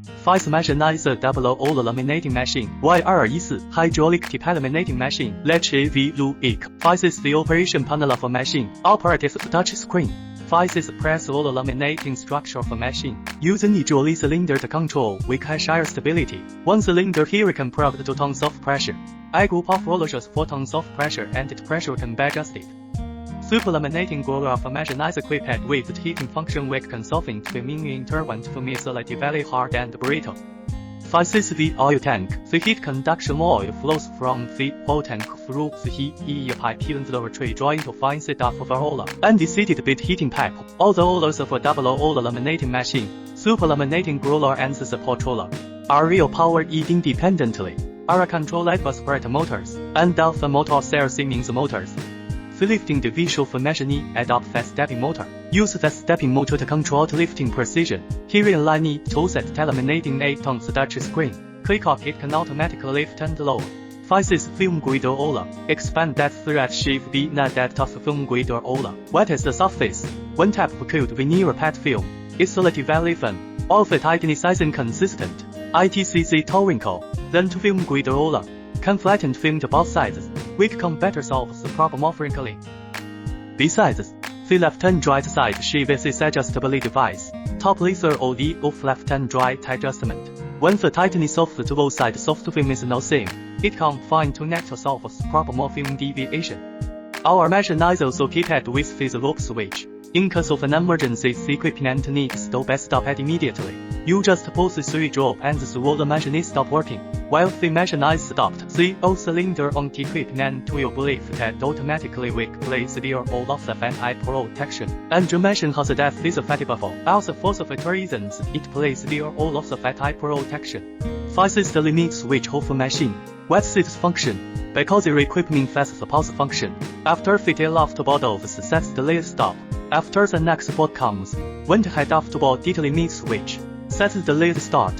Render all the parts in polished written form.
FICE Machinizer Double Laminating Machine Y214 Hydraulic Tip Laminating Machine Wechat FICE the operation panel of a machine operates touch screen. FICE press all laminating structure of a machine. Use a hydraulic cylinder to control Wechat air stability. One cylinder here can provide 2 tons of pressure. A group of rollers 4 tons of pressure and the pressure can be adjusted. Super laminating roller of a machinizer equipped with the heating function which can soften film in interval to make relatively hard and brittle. FICE the oil tank. The heat conduction oil flows from the oil tank through the heat pipe in the laboratory joint to FICE of a roller and the seated bed heating pipe. All the rollers of a double laminating machine, super laminating roller and the support roller are real powered independently, are controlled by separate motors, and of the motor cells means motors. The lifting division of a machine adopt fast stepping motor. Use the stepping motor to control the lifting precision. Here in line to set laminating 8 tons touch screen. Click on it can automatically lift and lower. FICE film grade roller. Expand that thread shape be not that of film grade roller. Wet is the surface. One type of cold veneer pet film. It's relatively thin. Of the tightness is inconsistent. ITCC torrinkle. Then to film grade roller. Can flatten film to both sides, which can better solve the problem more frequently. Besides, the left and right side shape is adjustability device. Top laser or the of left and right adjustment. When the tightness of the both sides soft film is not same, it can fine-tune to solve the problem of film deviation. Our machine is also equipped with the rope switch. In case of an emergency, the equipment needs to be stopped immediately. You just pull the switch up and the whole machine stop working. While the machine is stopped, the oil cylinder on the equipment will lift and automatically replace the all of the fan protection. And the machine has that this before. Also for the reasons, it places the all of the fan protection. FICE the limit switch of a machine. What's its function? Because the equipment has the pause function. After the left bottle sets the lead stop. After the next bot comes, when the head of the bot limit switch sets the lead start.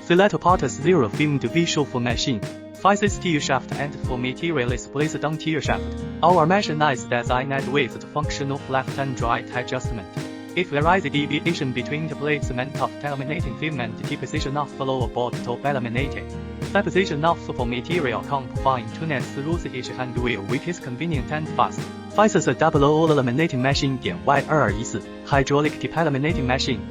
The latter part is zero film division for machine. FICE steel shaft and for material is placed on steel shaft. Our machine is designed with the function of left and right adjustment. If there is a deviation between the placement of laminating film and the position of the lower board to be laminated, the position of the material can be fine-tuned through the each hand wheel which is convenient and fast. FICE the double laminating machine. Y214 Hydraulic Tip Laminating Machine